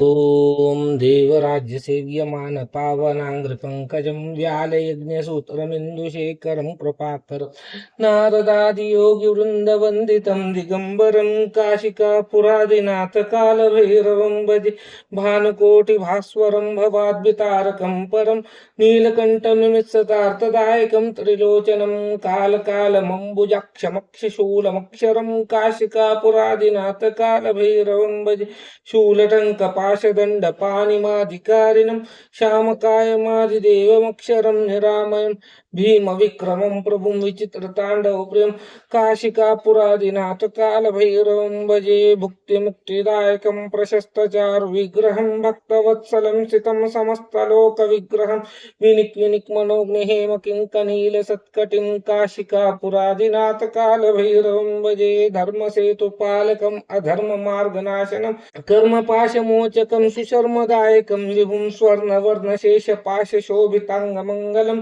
ॐ देवराज्यसेव्यमान पावनाङ्घ्रिपङ्कजं व्यालयज्ञसूत्रमिन्दुशेखरं कृपाकर नारदादियोगिवृन्दवन्दितं दिगम्बरं काशिकापुरादिनाथकालभैरवं भजे भानुकोटिभास्वरं भवाद्वितारकं परं नीलकण्ठनिमित्सतार्थदायकं त्रिलोचनं कालकालमम्बुजाक्षमक्षशूलमक्षरं काशिकापुरादिनाथकालभैरवं भजे शूलटङ्कपाशदण्डपाणिमाधिकारिणं श्यामकायमादिदेवमक्षरं निरामयं भीमविक्रमं प्रभुं विचित्रताण्डवप्रियं काशिकापुरादिनाथकालभैरवं भजे भुक्तिमुक्तिदायकं प्रशस्तचारुविग्रहं भक्तवत्सलं स्थितं समस्तलोकविग्रहं विनिक्विनिक्मनोग्निहेमकिङ्कनीलसत्कटिं काशिकापुरादिनाथकालभैरवं भजे धर्मसेतुपालकम् अधर्ममार्गनाशनं कर्मपाशमोचकं सुशर्मदायकं विभुं स्वर्णवर्णशेषपाशशोभिताङ्गमङ्गलं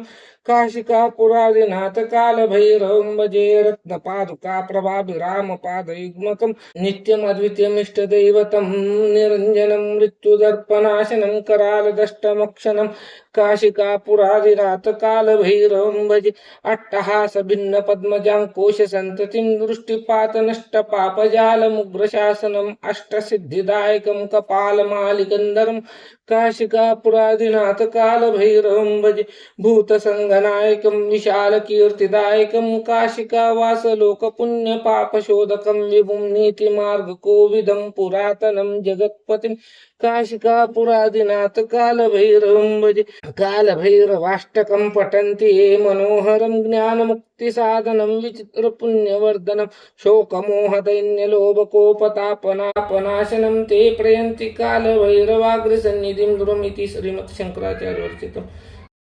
काशिकापुरादिनाथकालभैरवं भजे रत्नपादुकाप्रभाभिरामपादयुग्मकं नित्यमद्वितीयमिष्टदैवतं निरञ्जनं मृत्युदर्पनाशनं करालदष्टमक्षणं काशिकापुरादिनाथकालभैरवं भजे अट्टहासभिन्नपद्मजाङ्कोशसन्ततिं दृष्टिपातनष्टपापजालमुग्रशासनम् अष्टसिद्धिदायकं कपालमालिकन्दरं काशिकापुरादिनाथकालभैरवं भजे भूतसङ्गनायकं विशालकीर्तिदायकं काशिकावासलोकपुण्यपापशोधकं विभुं नीतिमार्गकोविदं पुरातनं जगत्पतिं काशिकापुरादिनाथकालभैरवं भजे कालभैरवाष्टकं पठन्ति ये मनोहरं ज्ञानमुक्तिसाधनं विचित्रपुण्यवर्धनं शोकमोहदैन्यलोभकोपतापनाशनं ते प्रयन्ति कालभैरवाग्रसन्निधिं गुरुमिति श्रीमत्शङ्कराचार्यवर्चितम्